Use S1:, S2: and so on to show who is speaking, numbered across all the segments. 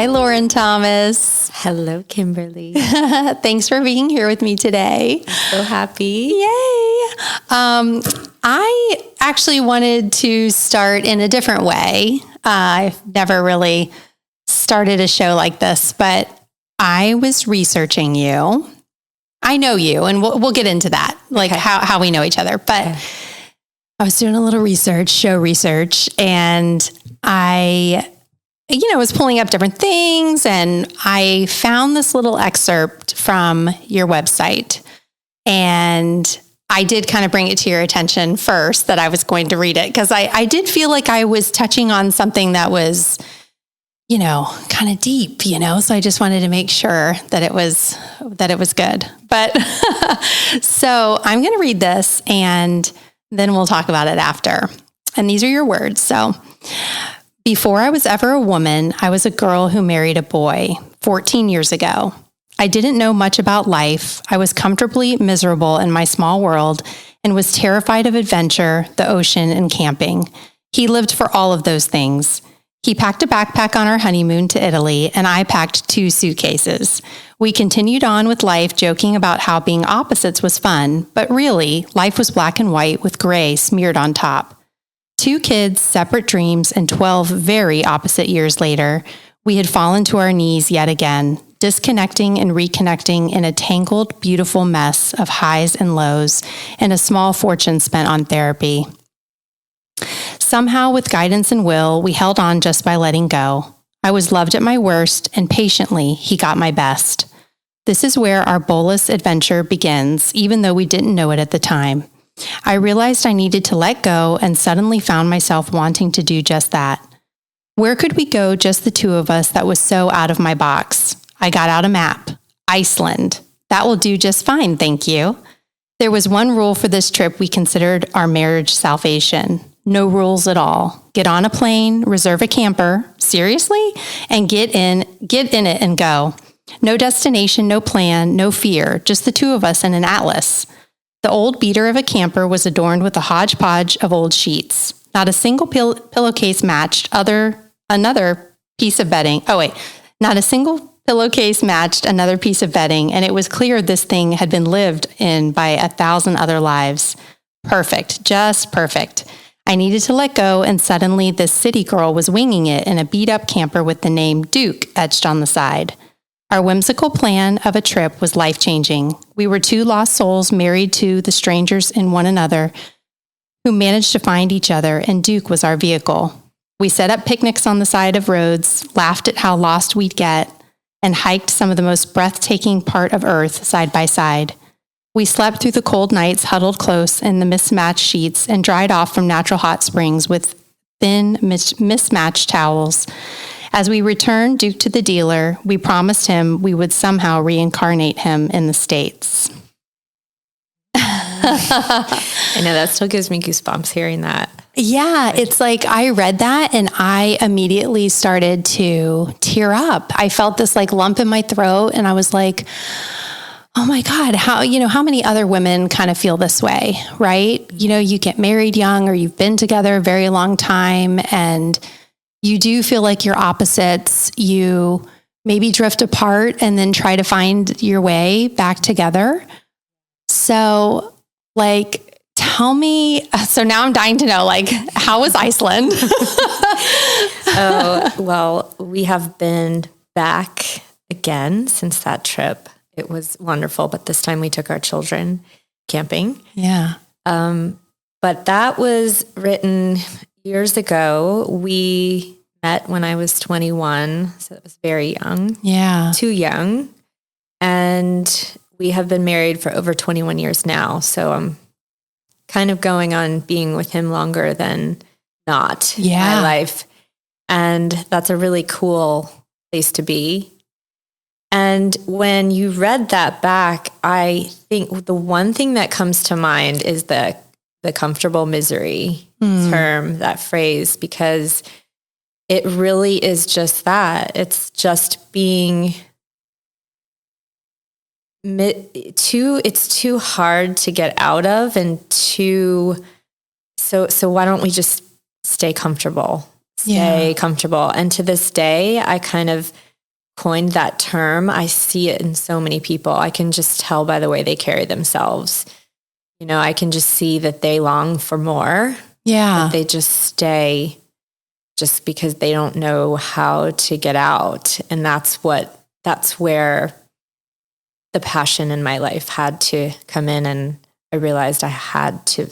S1: Hi, Lauren Thomas.
S2: Hello, Kimberly.
S1: Thanks for being here with me today.
S2: So happy.
S1: Yay. I actually wanted to start in a different way. I've never really started a show like this, but I was researching you. I know you, and we'll get into that, like how we know each other. But I was doing a little show research, and I was pulling up different things, and I found this little excerpt from your website, and I did kind of bring it to your attention first that I was going to read it, because I did feel like I was touching on something that was, kind of deep, so I just wanted to make sure that it was good. But so I'm going to read this, and then we'll talk about it after. And these are your words. So, before I was ever a woman, I was a girl who married a boy 14 years ago. I didn't know much about life. I was comfortably miserable in my small world and was terrified of adventure, the ocean, and camping. He lived for all of those things. He packed a backpack on our honeymoon to Italy, and I packed 2 suitcases. We continued on with life, joking about how being opposites was fun, but really, life was black and white with gray smeared on top. 2 kids, separate dreams, and 12 very opposite years later, we had fallen to our knees yet again, disconnecting and reconnecting in a tangled, beautiful mess of highs and lows, and a small fortune spent on therapy. Somehow, with guidance and will, we held on just by letting go. I was loved at my worst, and patiently, he got my best. This is where our bolus adventure begins, even though we didn't know it at the time. I realized I needed to let go and suddenly found myself wanting to do just that. Where could we go, just the 2 of us, that was so out of my box? I got out a map. Iceland. That will do just fine, thank you. There was one rule for this trip we considered our marriage salvation. No rules at all. Get on a plane, reserve a camper, seriously, and get in it and go. No destination, no plan, no fear, just the 2 of us and an atlas. The old beater of a camper was adorned with a hodgepodge of old sheets. Not a single pillowcase matched another piece of bedding. Not a single pillowcase matched another piece of bedding, and it was clear this thing had been lived in by 1,000 other lives. Perfect, just perfect. I needed to let go, and suddenly this city girl was winging it in a beat-up camper with the name Duke etched on the side. Our whimsical plan of a trip was life-changing. We were 2 lost souls married to the strangers in one another who managed to find each other, and Duke was our vehicle. We set up picnics on the side of roads, laughed at how lost we'd get, and hiked some of the most breathtaking part of Earth side by side. We slept through the cold nights, huddled close in the mismatched sheets, and dried off from natural hot springs with thin, mismatched towels. As we returned Duke to the dealer, we promised him we would somehow reincarnate him in the States.
S2: I know, that still gives me goosebumps hearing that.
S1: Yeah, it's like I read that and I immediately started to tear up. I felt this like lump in my throat, and I was like, oh my God, how many other women kind of feel this way, right? You get married young, or you've been together a very long time, and you do feel like you're opposites. You maybe drift apart and then try to find your way back together. So tell me, so now I'm dying to know, how was Iceland?
S2: Oh, well, we have been back again since that trip. It was wonderful, but this time we took our children camping.
S1: Yeah.
S2: But that was written years ago. We met when I was 21, so it was very young.
S1: Yeah.
S2: Too young. And we have been married for over 21 years now. So I'm kind of going on being with him longer than not in my life. And that's a really cool place to be. And when you read that back, I think the one thing that comes to mind is the comfortable misery term, that phrase, because it really is just that. It's just being it's too hard to get out of, and so why don't we just stay comfortable? Comfortable. And to this day, I kind of coined that term, I see it in so many people. I can just tell by the way they carry themselves. You know, I can just see that they long for more.
S1: Yeah.
S2: But they just stay just because they don't know how to get out. And that's where the passion in my life had to come in. And I realized I had to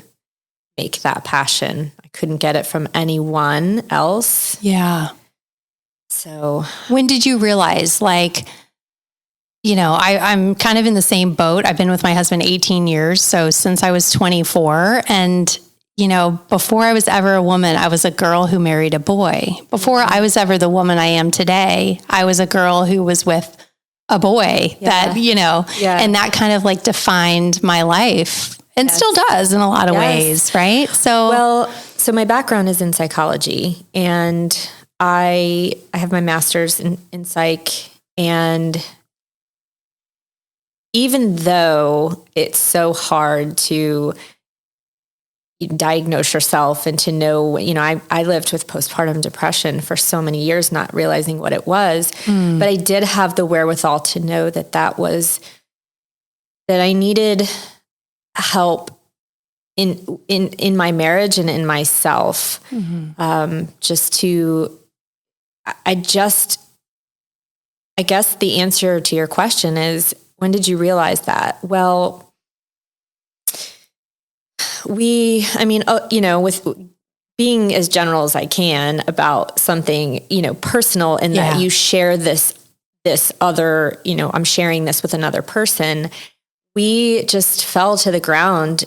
S2: make that passion. I couldn't get it from anyone else.
S1: Yeah.
S2: So
S1: when did you realize, like, you know, I'm kind of in the same boat. I've been with my husband 18 years. So since I was 24, and, you know, before I was ever a woman, I was a girl who married a boy. Before I was ever the woman I am today, I was a girl who was with a boy that, you know, and that kind of like defined my life and still does in a lot of ways. Right. So
S2: my background is in psychology, and I have my master's in psych, and even though it's so hard to diagnose yourself and to know, you know, I lived with postpartum depression for so many years, not realizing what it was, but I did have the wherewithal to know that I needed help in my marriage and in myself. I guess the answer to your question is, when did you realize that? Well, you know, with being as general as I can about something, you know, personal, and that you share this other, you know, I'm sharing this with another person. We just fell to the ground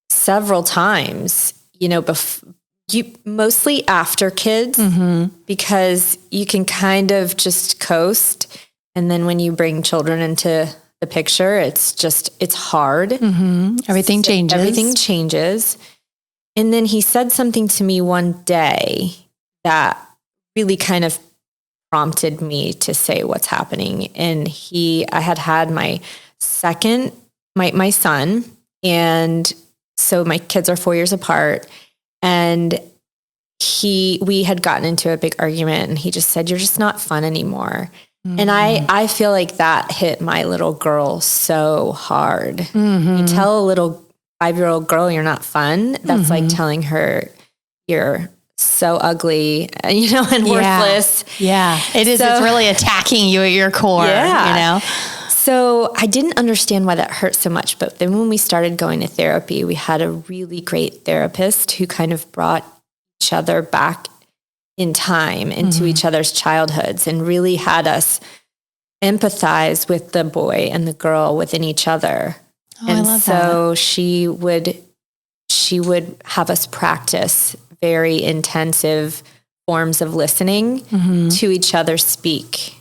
S2: several times, you know, mostly after kids, because you can kind of just coast. And then when you bring children into the picture, it's hard.
S1: Everything
S2: changes. And then he said something to me one day that really kind of prompted me to say what's happening. And I had my son, and so my kids are 4 years apart, and we had gotten into a big argument, and he just said, "You're just not fun anymore." And I feel like that hit my little girl so hard. You tell a little 5-year-old girl you're not fun, that's like telling her you're so ugly, you know, and worthless.
S1: Yeah, it is. It's really attacking you at your core, you know?
S2: So I didn't understand why that hurt so much. But then when we started going to therapy, we had a really great therapist who kind of brought each other back in time into each other's childhoods, and really had us empathize with the boy and the girl within each other. And
S1: I love
S2: so she would have us practice very intensive forms of listening to each other speak.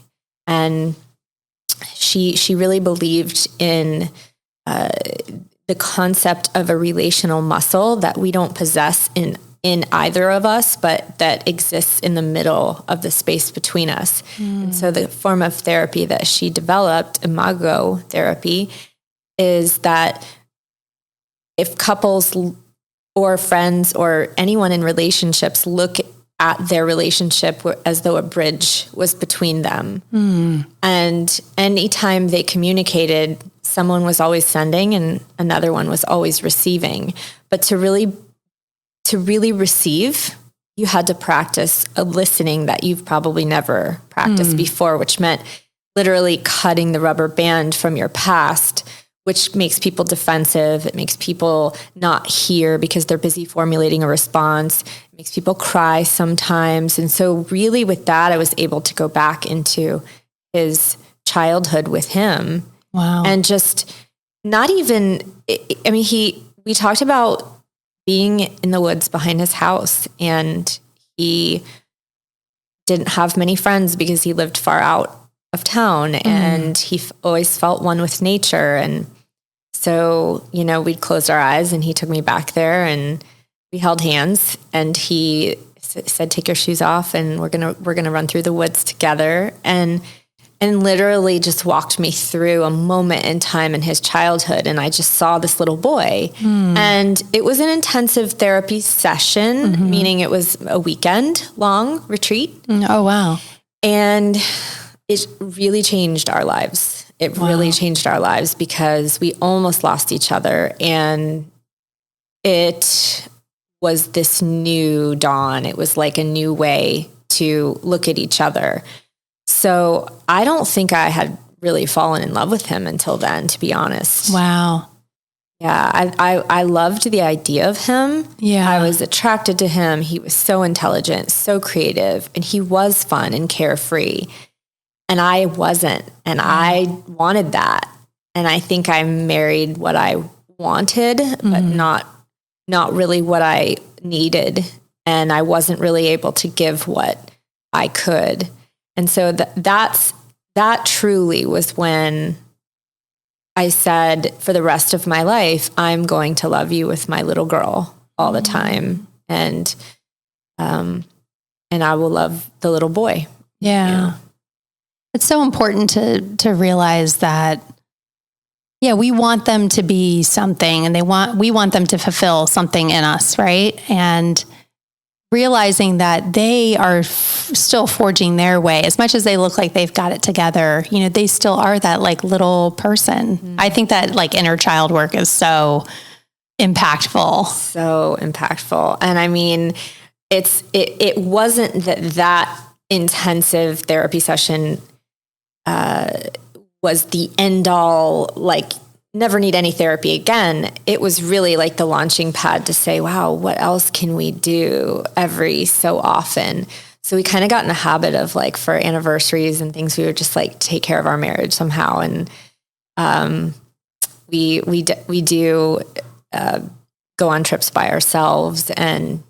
S2: And she really believed in the concept of a relational muscle that we don't possess in either of us, but that exists in the middle of the space between us. And so the form of therapy that she developed, imago therapy, is that if couples or friends or anyone in relationships look at their relationship as though a bridge was between them, and anytime they communicated, someone was always sending and another one was always receiving. But to really receive, you had to practice a listening that you've probably never practiced before, which meant literally cutting the rubber band from your past, which makes people defensive. It makes people not hear because they're busy formulating a response. It makes people cry sometimes. And so really with that, I was able to go back into his childhood with him.
S1: Wow.
S2: And just not even, we talked about being in the woods behind his house, and he didn't have many friends because he lived far out of town, and he always felt one with nature. And so, you know, we'd closed our eyes and he took me back there and we held hands, and he said, "Take your shoes off and we're going to run through the woods together." And literally just walked me through a moment in time in his childhood. And I just saw this little boy. And it was an intensive therapy session, meaning it was a weekend long retreat.
S1: Oh, wow.
S2: And it really changed our lives. It really changed our lives because we almost lost each other, and it was this new dawn. It was like a new way to look at each other. So I don't think I had really fallen in love with him until then, to be honest.
S1: Wow.
S2: Yeah, I loved the idea of him.
S1: Yeah.
S2: I was attracted to him. He was so intelligent, so creative, and he was fun and carefree. And I wasn't, and I wanted that. And I think I married what I wanted, but not really what I needed. And I wasn't really able to give what I could. And so that truly was when I said, for the rest of my life, I'm going to love you with my little girl all the time. And I will love the little boy.
S1: Yeah.
S2: You know?
S1: It's so important to realize that, we want them to be something, and we want them to fulfill something in us, right? And realizing that they are still forging their way. As much as they look like they've got it together, they still are that like little person. Mm-hmm. I think that like inner child work is so impactful. So impactful. And I mean, it wasn't that intensive therapy session was the end all, like never need any therapy again. It was really like the launching pad to say, wow, what else can we do every so often? So we kind of got in a habit of like for anniversaries and things, we would just like take care of our marriage somehow. And we do go on trips by ourselves, and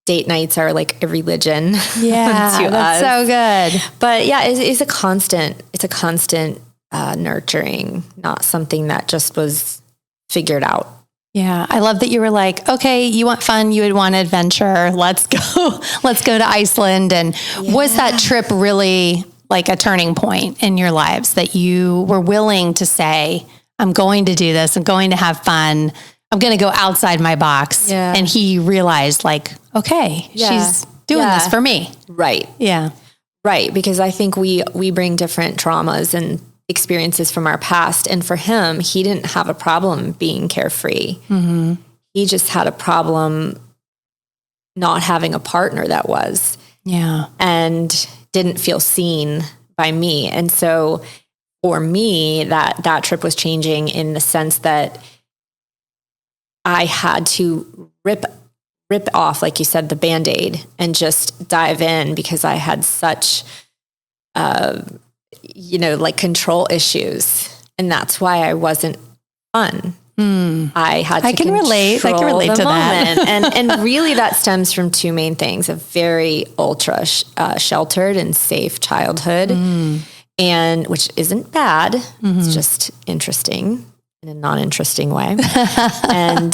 S1: date nights are like a religion. Yeah,
S2: to
S1: that's
S2: us.
S1: so good.
S2: But yeah, it's a constant nurturing, not something that just was figured out.
S1: Yeah. I love that you were like, okay, you want fun, you would want adventure. Let's go to Iceland. And was that trip really like a turning point in your lives that you were willing to say, I'm going to do this, I'm going to have fun, I'm going to go outside my box. Yeah. And he realized like, okay, she's doing this for me.
S2: Right.
S1: Yeah.
S2: Right. Because I think we bring different traumas and experiences from our past. And for him, he didn't have a problem being carefree. Mm-hmm. He just had a problem not having a partner that was.
S1: Yeah.
S2: And didn't feel seen by me. And so for me, that trip was changing in the sense that I had to rip off, like you said, the Band-Aid and just dive in, because I had such, like control issues. And that's why I wasn't fun. I had to control
S1: relate to
S2: moment.
S1: that.
S2: and really that stems from two main things: a very ultra sheltered and safe childhood, and which isn't bad. Mm-hmm. It's just interesting in a non-interesting way. And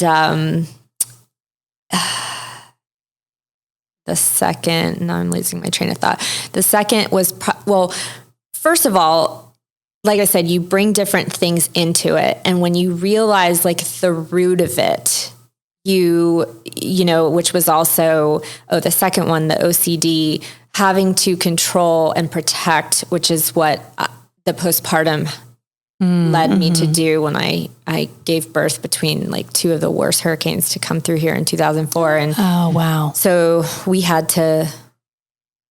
S2: the second, now I'm losing my train of thought. The second was, first of all, like I said, you bring different things into it. And when you realize like the root of it, which was also, the second one, the OCD, having to control and protect, which is what the postpartum led me to do when I gave birth between like two of the worst hurricanes to come through here in 2004. And
S1: oh, wow.
S2: So we had to,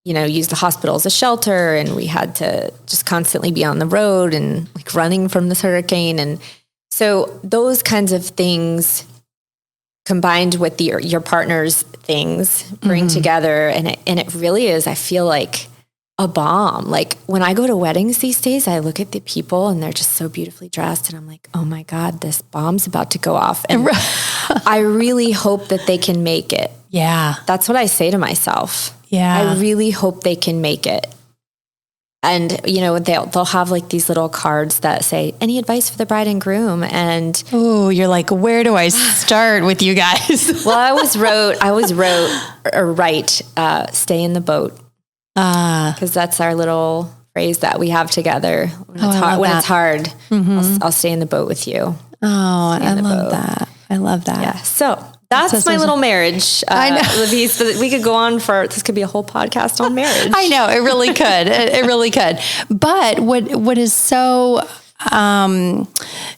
S2: use the hospital as a shelter, and we had to just constantly be on the road and like running from this hurricane. And so those kinds of things combined with your partner's things bring together. And it really is, I feel like, a bomb. Like when I go to weddings these days, I look at the people and they're just so beautifully dressed, and I'm like, oh my God, this bomb's about to go off. And I really hope that they can make it.
S1: Yeah.
S2: That's what I say to myself. Yeah. I really hope they can make it. And, they'll have like these little cards that say, any advice for the bride and groom? And
S1: oh, you're like, where do I start with you guys?
S2: Well, I always write, stay in the boat. Because that's our little phrase that we have together. When it's hard, I'll stay in the boat with you.
S1: Oh, I love that. I love that.
S2: Yeah. So That's my little marriage. I know. We could go on this could be a whole podcast on marriage.
S1: I know, it really could. It really could. But what is so,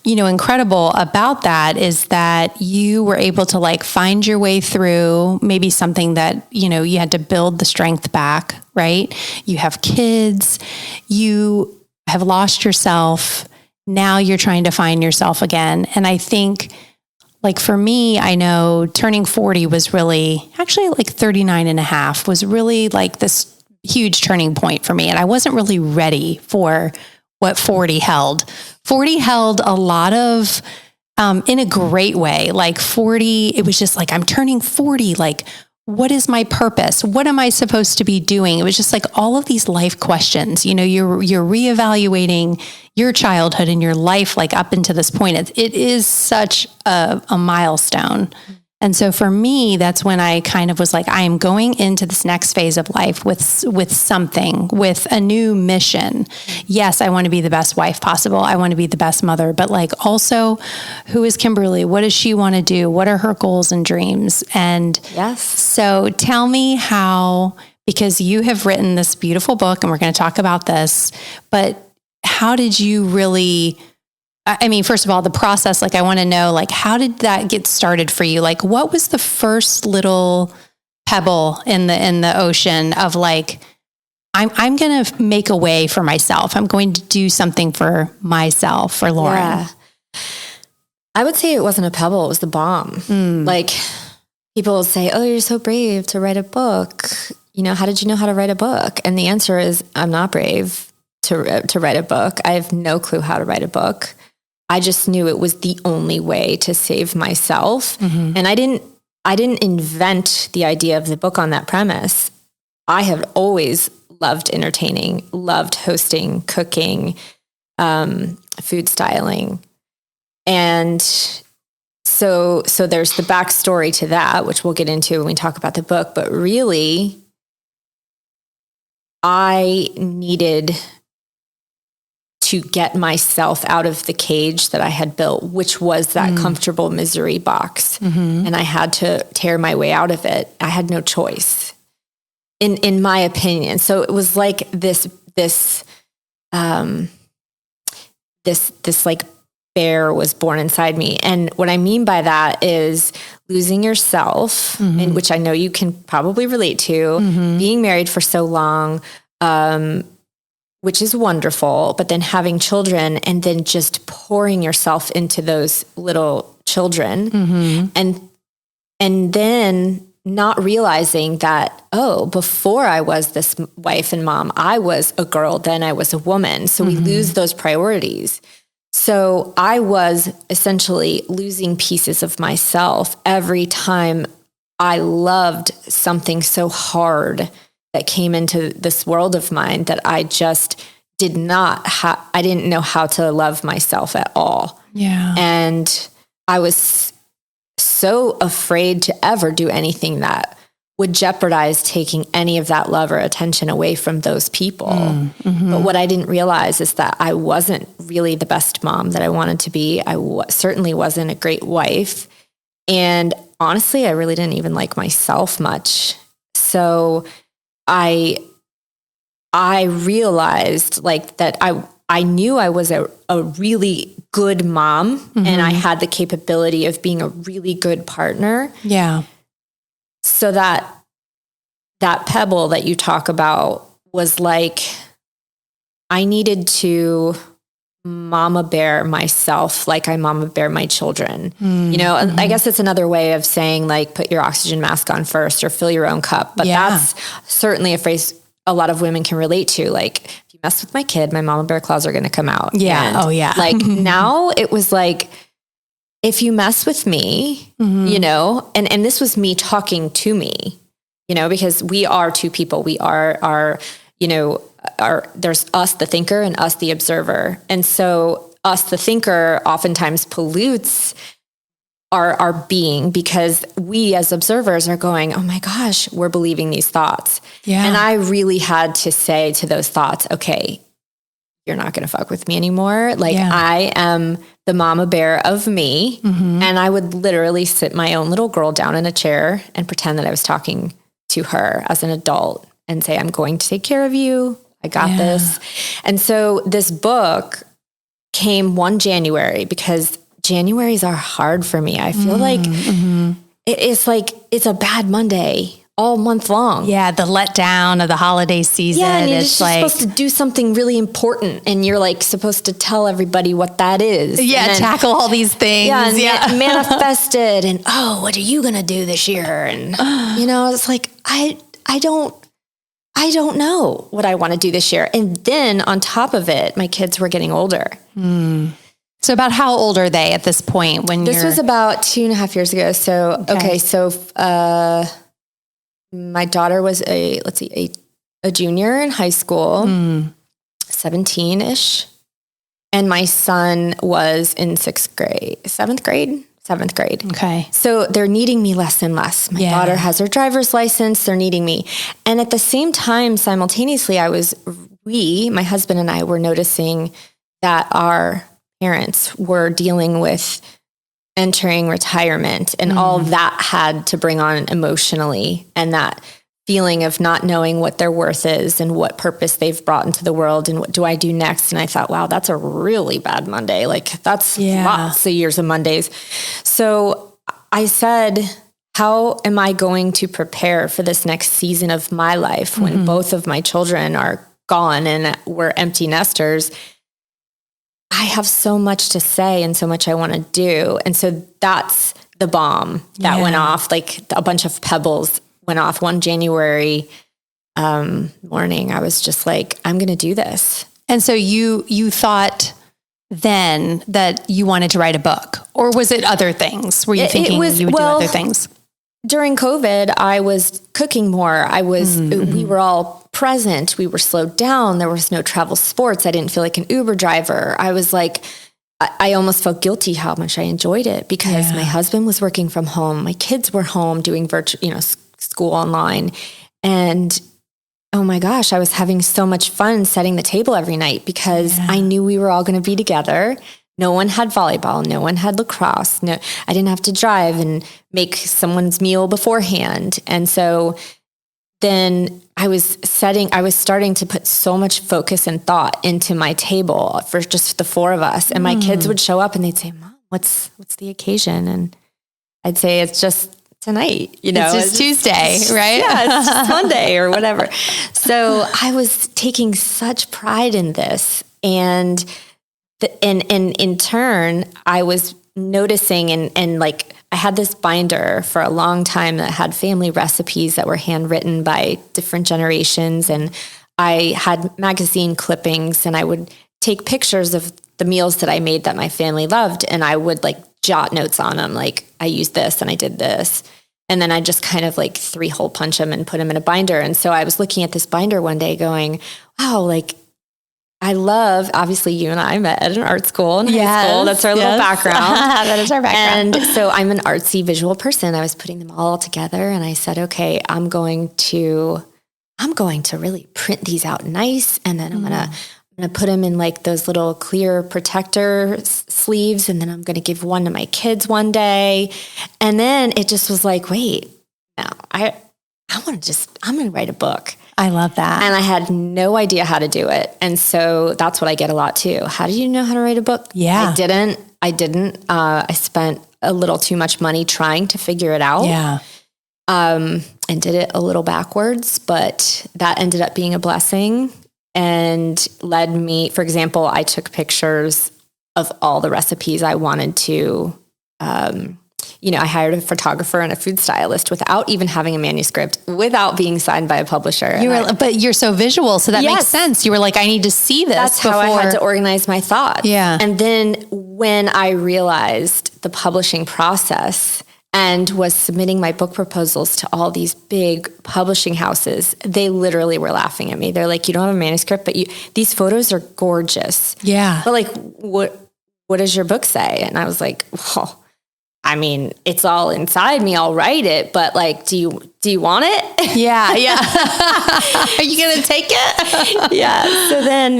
S1: incredible about that is that you were able to like find your way through maybe something that, you had to build the strength back, right? You have kids, you have lost yourself. Now you're trying to find yourself again. And I think, like for me, I know turning 40 was really, actually like 39 and a half was really like this huge turning point for me. And I wasn't really ready for what 40 held. 40 held a lot of, in a great way, like 40, it was just like, I'm turning 40. Like, what is my purpose? What am I supposed to be doing? It was just like all of these life questions, you're reevaluating your childhood and your life, like up until this point. It is such a milestone. And so for me, that's when I kind of was like, I am going into this next phase of life with something, with a new mission. Yes, I want to be the best wife possible. I want to be the best mother, but like also, who is Kimberly? What does she want to do? What are her goals and dreams? And
S2: yes.
S1: So tell me how, because you have written this beautiful book and we're going to talk about this, but how did you really, I mean, first of all, the process, like I want to know, like, how did that get started for you? Like, what was the first little pebble in the ocean of like, I'm going to make a way for myself. I'm going to do something for myself, for Lauren.
S2: Yeah. I would say it wasn't a pebble. It was the bomb. Like people will say, oh, you're so brave to write a book. How did you know how to write a book? And the answer is I'm not brave to write a book. I have no clue how to write a book. I just knew it was the only way to save myself. Mm-hmm. And I didn't invent the idea of the book on that premise. I have always loved entertaining, loved hosting, cooking, food styling. And so there's the backstory to that, which we'll get into when we talk about the book. But really, I needed to get myself out of the cage that I had built, which was that comfortable misery box. Mm-hmm. And I had to tear my way out of it. I had no choice, in my opinion. So it was like this like bear was born inside me. And what I mean by that is losing yourself, and which I know you can probably relate to, being married for so long, which is wonderful, but then having children and then just pouring yourself into those little children, and then not realizing that, oh, before I was this wife and mom, I was a girl, then I was a woman. So we lose those priorities. So I was essentially losing pieces of myself every time I loved something so hard that came into this world of mine that I just did not I didn't know how to love myself at all.
S1: Yeah.
S2: And I was so afraid to ever do anything that would jeopardize taking any of that love or attention away from those people. But what I didn't realize is that I wasn't really the best mom that I wanted to be. I certainly wasn't a great wife. And honestly, I really didn't even like myself much. So I realized like that I knew I was a really good mom, and I had the capability of being a really good partner.
S1: Yeah.
S2: So that pebble that you talk about was like, I needed to mama bear myself like I mama bear my children. I guess it's another way of saying like, put your oxygen mask on first or fill your own cup. But that's certainly a phrase a lot of women can relate to. Like, if you mess with my kid, my mama bear claws are going to come out.
S1: Yeah.
S2: And like now it was like, if you mess with me, and this was me talking to me, because we are two people. We are there's us, the thinker, and us, the observer. And so us, the thinker, oftentimes pollutes our being, because we as observers are going, oh my gosh, we're believing these thoughts. Yeah. And I really had to say to those thoughts, okay, you're not going to fuck with me anymore. Like I am the mama bear of me. And I would literally sit my own little girl down in a chair and pretend that I was talking to her as an adult and say, I'm going to take care of you. I got this. And so this book came one January, because Januaries are hard for me. I feel like it's a bad Monday all month long.
S1: Yeah, the letdown of the holiday season.
S2: Yeah, and you're just supposed to do something really important, and you're like supposed to tell everybody what that is.
S1: Yeah, and tackle all these things.
S2: Yeah, and manifest it, and what are you gonna do this year? And it's like I don't know what I want to do this year. And then on top of it, my kids were getting older.
S1: So about how old are they at this point?
S2: This was about 2.5 years ago. So so my daughter was a junior in high school, 17-ish. And my son was in 7th grade. Okay. So they're needing me less and less. My daughter has her driver's license. They're needing me. And at the same time, simultaneously, my husband and I were noticing that our parents were dealing with entering retirement and all that had to bring on emotionally, and that feeling of not knowing what their worth is and what purpose they've brought into the world and what do I do next. And I thought, wow, that's a really bad Monday. Like that's lots of years of Mondays. So I said, how am I going to prepare for this next season of my life when both of my children are gone and we're empty nesters? I have so much to say and so much I want to do. And so that's the bomb that went off. Like a bunch of pebbles went off one January morning. I was just like, I'm going to do this. And so you thought then that you wanted to write a book, or was it other things? Were you thinking you would do other things? During COVID, I was cooking more. We were all present. We were slowed down. There was no travel sports. I didn't feel like an Uber driver. I was like, I almost felt guilty how much I enjoyed it, because my husband was working from home. My kids were home doing virtual, school online. And oh my gosh, I was having so much fun setting the table every night, because I knew we were all going to be together. No one had volleyball. No one had lacrosse. No, I didn't have to drive and make someone's meal beforehand. And so then I was starting to put so much focus and thought into my table for just the four of us. And my kids would show up and they'd say, Mom, what's the occasion? And I'd say, it's just tonight, it's just Tuesday, right? Yeah, it's just Monday or whatever. So I was taking such pride in this. And in turn, I was noticing and like, I had this binder for a long time that had family recipes that were handwritten by different generations. And I had magazine clippings, and I would take pictures of the meals that I made that my family loved. And I would like jot notes on them. Like, I used this and I did this. And then I just kind of like 3-hole punch them and put them in a binder. And so I was looking at this binder one day going, wow, like, I love, obviously you and I met at an art school in high school. That's our little background. That is our background. And so I'm an artsy visual person. I was putting them all together, and I said, okay, I'm going to really print these out nice. And then I'm going to put them in like those little clear protector sleeves. And then I'm going to give one to my kids one day. And then it just was like, wait, no, I'm going to write a book. I love that. And I had no idea how to do it. And so that's what I get a lot too. How do you know how to write a book? Yeah. I didn't. I spent a little too much money trying to figure it out. Yeah. And did it a little backwards, but that ended up being a blessing and led me, for example, I took pictures of all the recipes I wanted to, I hired a photographer and a food stylist without even having a manuscript, without being signed by a publisher. But you're so visual, so that makes sense. You were like, I need to see this. That's how I had to organize my thoughts. Yeah. And then when I realized the publishing process and was submitting my book proposals to all these big publishing houses, they literally were laughing at me. They're like, you don't have a manuscript, but these photos are gorgeous. Yeah. But like, what does your book say? And I was like, well, I mean, it's all inside me. I'll write it, but like, do you want it? Yeah. Yeah. Are you going to take it? Yeah. So then,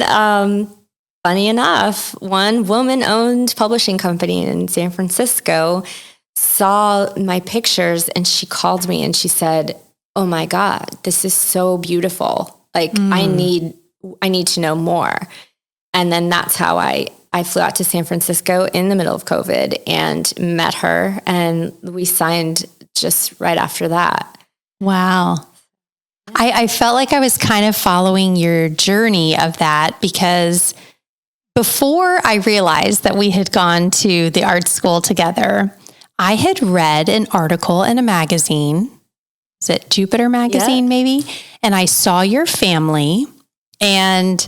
S2: funny enough, one woman-owned publishing company in San Francisco saw my pictures and she called me and she said, "Oh my God, this is so beautiful. Like, I need to know more." And then that's how I flew out to San Francisco in the middle of COVID and met her, and we signed just right after that.
S1: Wow. I felt like I was kind of following your journey of that, because before I realized that we had gone to the art school together, I had read an article in a magazine. Is it Jupiter magazine, maybe? And I saw your family, and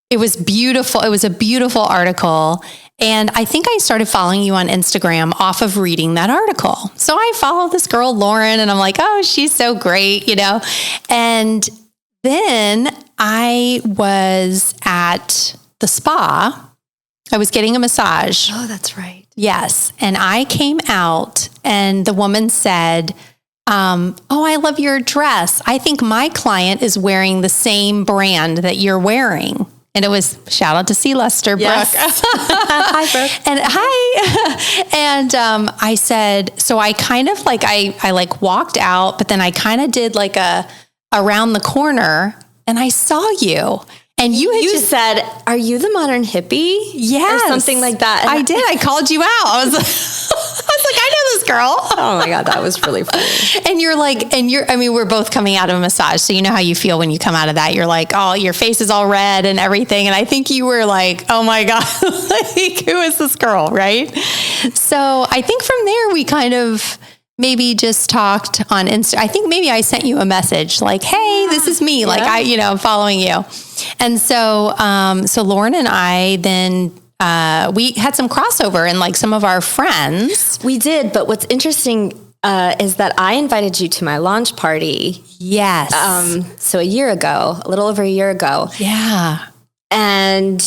S1: it was beautiful. It was a beautiful article. And I think I started following you on Instagram off of reading that article. So I follow this girl, Lauren, and I'm like, oh, she's so great, you know? And then I was at the spa. I was getting a massage.
S2: Oh, that's right.
S1: Yes. And I came out and the woman said, "Oh, I love your dress. I think my client is wearing the same brand that you're wearing." And it was, shout out to C. Lester, Brooke.
S2: Yes. Hi, Brooke.
S1: And hi. And I said, so I kind of like, I like walked out, but then I kind of did like a around the corner and I saw you. And you
S2: said, "Are you the modern hippie?"
S1: Yes.
S2: Or something like that. And
S1: I did. I called you out. I was like, I know this girl.
S2: Oh my God, that was really funny.
S1: And you're like, I mean, we're both coming out of a massage. So you know how you feel when you come out of that. You're like, oh, your face is all red and everything. And I think you were like, oh my God, like, who is this girl? Right. So I think from there, we kind of maybe just talked on Insta. I think maybe I sent you a message like, hey, this is me. Like I'm following you. And so, so Lauren and I then, we had some crossover and like some of our friends.
S2: We did. But what's interesting, is that I invited you to my launch party.
S1: Yes.
S2: So a little over a year ago.
S1: Yeah.
S2: And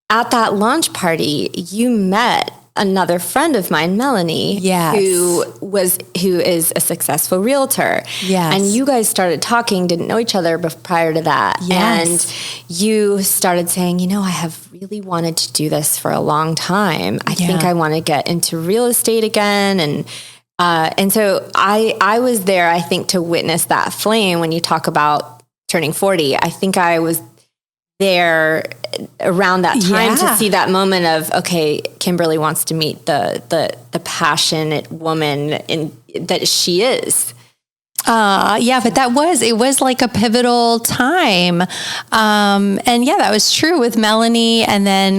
S2: at that launch party, you met another friend of mine, Melanie, who is a successful realtor.
S1: Yes.
S2: And you guys started talking, didn't know each other prior to that.
S1: Yes.
S2: And you started saying, I have really wanted to do this for a long time. I think I want to get into real estate again. And so I was there, I think, to witness that flame when you talk about turning 40. I think I was there around that time to see that moment of, okay, Kimberly wants to meet the passionate woman that she is.
S1: But it was like a pivotal time. And that was true with Melanie. And then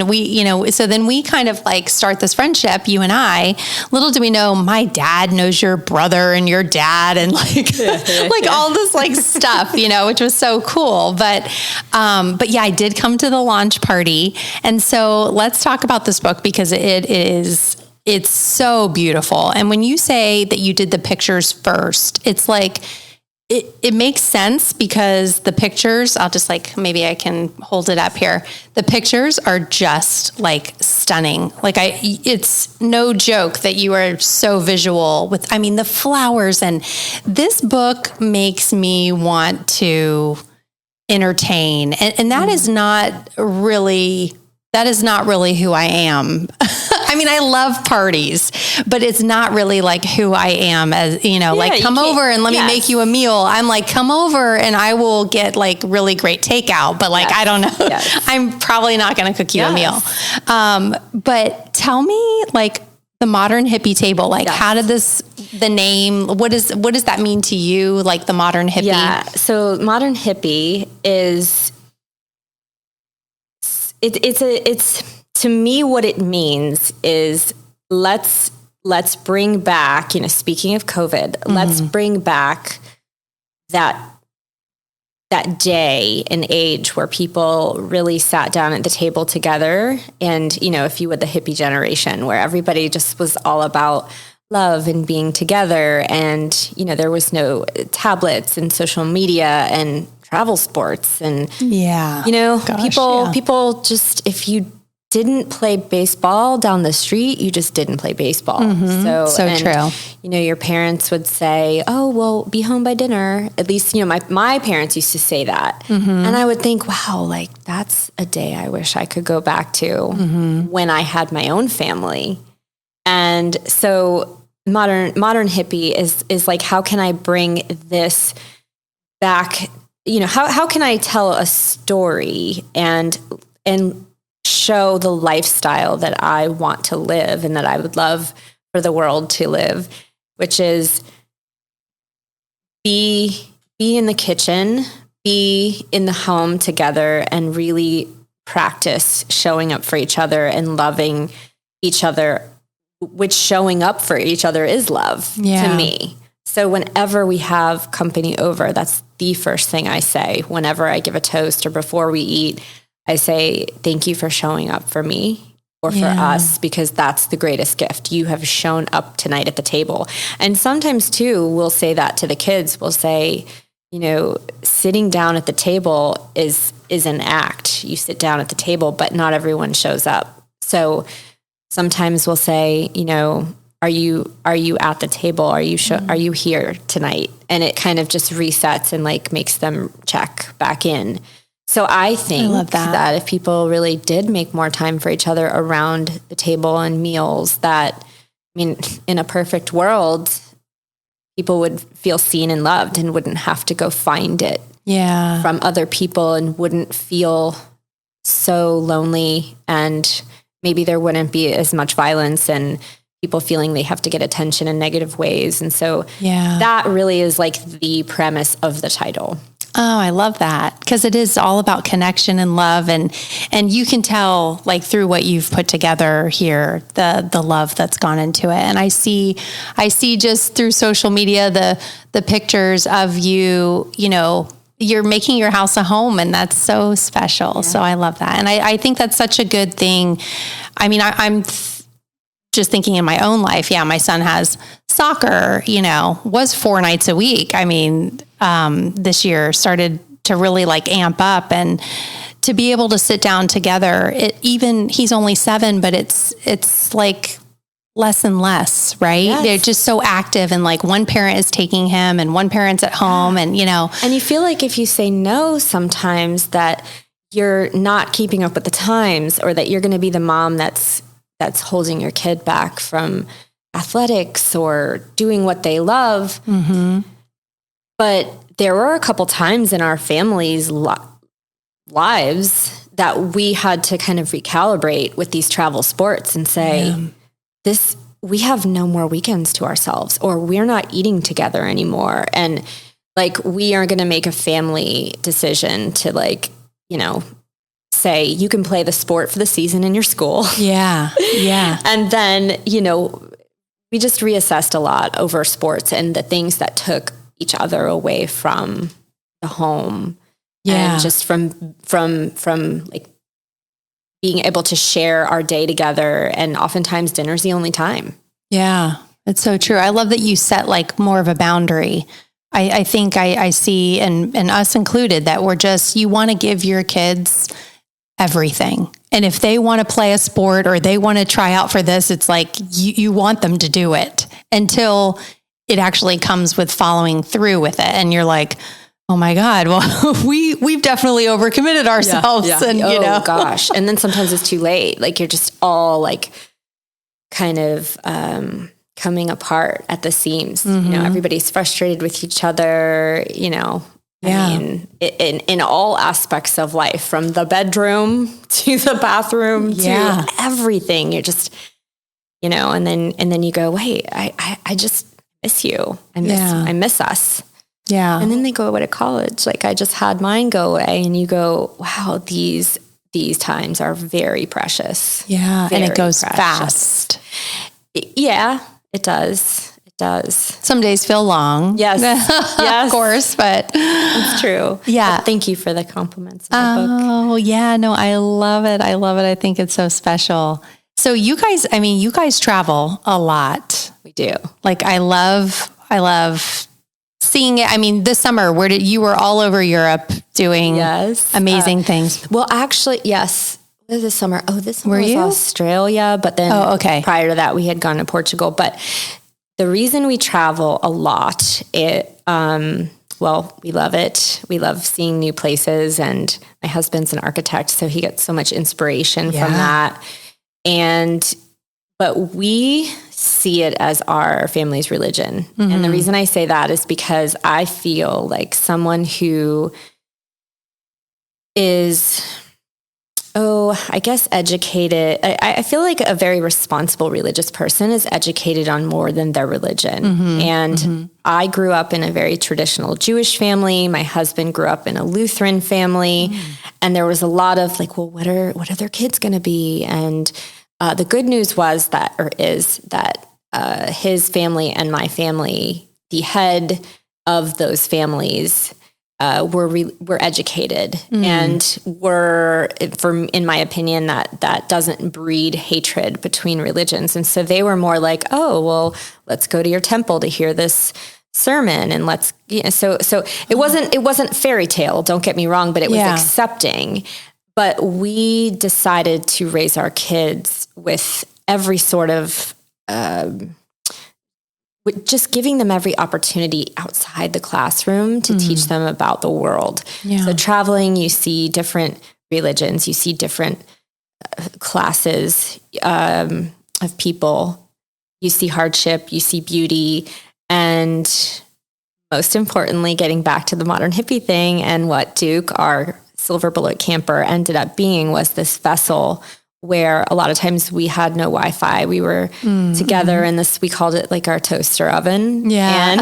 S1: so then we kind of like start this friendship, you and I. Little do we know, my dad knows your brother and your dad and like, like all this like stuff, which was so cool. But I did come to the launch party. And so let's talk about this book because it's so beautiful. And when you say that you did the pictures first, it's like, it makes sense because the pictures, I'll just like, maybe I can hold it up here. The pictures are just like stunning. Like it's no joke that you are so visual with, the flowers. And this book makes me want to entertain. And that is not really who I am. I love parties, but it's not really like who I am as, come over and let me make you a meal. I'm like, come over and I will get like really great takeout, but like, I don't know. Yes. I'm probably not going to cook you a meal. But tell me like the Modern Hippie Table, like how did the name, what does that mean to you? Like the Modern Hippie?
S2: Yeah. So Modern Hippie is, it's to me, what it means is let's bring back, speaking of COVID, let's bring back that day and age where people really sat down at the table together. And, if you would, the hippie generation where everybody just was all about love and being together. And, there was no tablets and social media and travel sports and, people just, if you didn't play baseball down the street, you just didn't play baseball.
S1: So true.
S2: You know, your parents would say, oh, well, be home by dinner. At least, you know, my parents used to say that. And I would think, wow, like that's a day I wish I could go back to when I had my own family. And so modern hippie is like, how can I bring this back? You know, how can I tell a story and show the lifestyle that I want to live and that I would love for the world to live, which is be in the kitchen, be in the home together, and really practice showing up for each other and loving each other, which showing up for each other is love to me. So whenever we have company over, that's the first thing I say. Whenever I give a toast or before we eat, I say, thank you for showing up for me or for us, because that's the greatest gift. You have shown up tonight at the table. And sometimes too, we'll say that to the kids. We'll say, you know, sitting down at the table is an act. You sit down at the table, but not everyone shows up. So sometimes we'll say, you know, are you at the table? Are you here tonight? And it kind of just resets and like makes them check back in. So I think that if people really did make more time for each other around the table and meals, that, I mean, in a perfect world, people would feel seen and loved and wouldn't have to go find it from other people and wouldn't feel so lonely, and maybe there wouldn't be as much violence and people feeling they have to get attention in negative ways. And so that really is like the premise of the title.
S1: Oh, I love that, because it is all about connection and love, and you can tell like through what you've put together here, the love that's gone into it. And I see just through social media the pictures of you, you know, you're making your house a home, and that's so special. Yeah. So I love that, and I think that's such a good thing. I mean, I'm just thinking in my own life. Yeah, my son has soccer. You know, was 4 nights a week. I mean. This year started to really like amp up, and to be able to sit down together, he's only 7, but it's like less and less, right? Yes. They're just so active, and like one parent is taking him and one parent's at home, and you know,
S2: and you feel like if you say no sometimes that you're not keeping up with the times, or that you're going to be the mom that's holding your kid back from athletics or doing what they love. But there were a couple times in our family's lives that we had to kind of recalibrate with these travel sports and say, we have no more weekends to ourselves, or we're not eating together anymore. And like, we are going to make a family decision to like, you know, say you can play the sport for the season in your school. Yeah. And then, you know, we just reassessed a lot over sports and the things that took each other away from the home, and just from like being able to share our day together. And oftentimes dinner's the only time. Yeah, it's so true. I love that you set like more of a boundary. I think I see, and us included, that you want to give your kids everything. And if they want to play a sport or they want to try out for this, it's like you want them to do it until it actually comes with following through with it. And you're like, oh my God, well, we've definitely overcommitted ourselves. And you know, gosh. And then sometimes it's too late. Like you're just all like kind of coming apart at the seams. You know, everybody's frustrated with each other, you know. I mean, in all aspects of life, from the bedroom to the bathroom to everything. You're just, you know, and then you go, wait, I just miss you. I miss us. Yeah. And then they go away to college. Like I just had mine go away, and you go, wow, these times are very precious. Yeah. Very and it goes fast. Yeah, it does. It does. Some days feel long. Yes. Yes. Of course, but it's true. Yeah. But thank you for the compliments in the book. Oh, yeah. No, I love it. I think it's so special. So you guys travel a lot. We do. Like I love seeing it. I mean, this summer, you were all over Europe doing amazing things. Well, actually, yes. this summer. Oh, this summer
S1: Were
S2: was
S1: you?
S2: Australia, but then prior to that, we had gone to Portugal. But the reason we travel a lot, well, we love it. We love seeing new places, and my husband's an architect, so he gets so much inspiration from that. But we see it as our family's religion. Mm-hmm. And the reason I say that is because I feel like someone who is, I guess educated. I feel like a very responsible religious person is educated on more than their religion. Mm-hmm. And I grew up in a very traditional Jewish family. My husband grew up in a Lutheran family. And there was a lot of like, well, what are their kids going to be? And the good news is that his family and my family, the head of those families, were educated and were, in my opinion, that doesn't breed hatred between religions. And so they were more like, oh, well, let's go to your temple to hear this sermon, and let's. So it wasn't fairy tale. Don't get me wrong, but it was accepting. But we decided to raise our kids with every sort of, just giving them every opportunity outside the classroom to teach them about the world. Yeah. So traveling, you see different religions, you see different classes of people, you see hardship, you see beauty, and most importantly, getting back to the modern hippie thing and what Duke, our silver bullet camper, ended up being was this vessel where a lot of times we had no Wi-Fi. We were together in this, we called it like our toaster oven. Yeah. And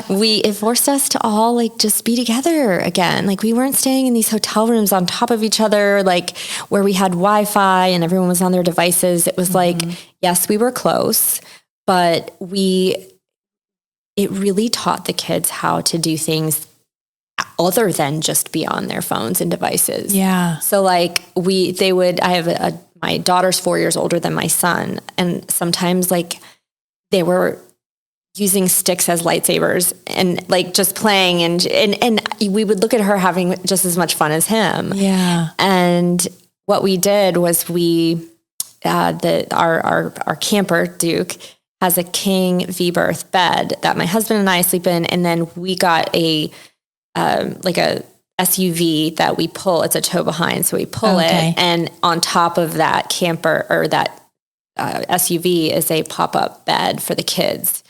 S2: it forced us to all like just be together again. Like we weren't staying in these hotel rooms on top of each other, like where we had Wi-Fi and everyone was on their devices. It was like, yes, we were close, but it really taught the kids how to do things other than just be on their phones and devices. Yeah. So like my daughter's 4 years older than my son. And sometimes like they were using sticks as lightsabers and like just playing and we would look at her having just as much fun as him. Yeah. And what we did was our camper, Duke, has a king V-berth bed that my husband and I sleep in. And then we got a SUV that we pull. It's a tow behind. So we pull it. And on top of that camper or that SUV is a pop-up bed for the kids.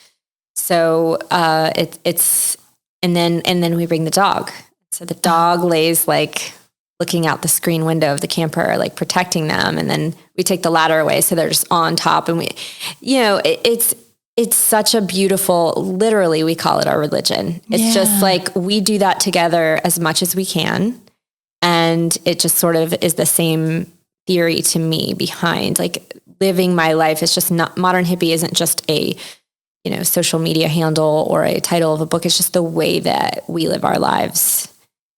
S2: So it's and then we bring the dog. So the dog lays like looking out the screen window of the camper, like protecting them. And then we take the ladder away. So they're just on top. And it's such a beautiful, literally, we call it our religion. It's just like we do that together as much as we can. And it just sort of is the same theory to me behind like living my life. It's just not, modern hippie isn't just a, social media handle or a title of a book. It's just the way that we live our lives.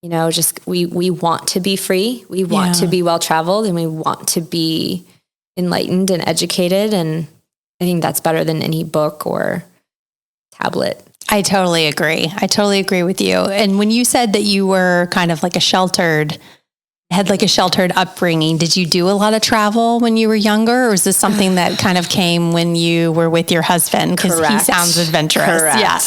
S2: Just we want to be free. We want to be well-traveled, and we want to be enlightened and educated. And I think that's better than any book or tablet.
S1: I totally agree. I totally agree with you. And when you said that you were kind of like had a sheltered upbringing, did you do a lot of travel when you were younger? Or is this something that kind of came when you were with your husband? Because he sounds adventurous.
S2: Correct. Yeah.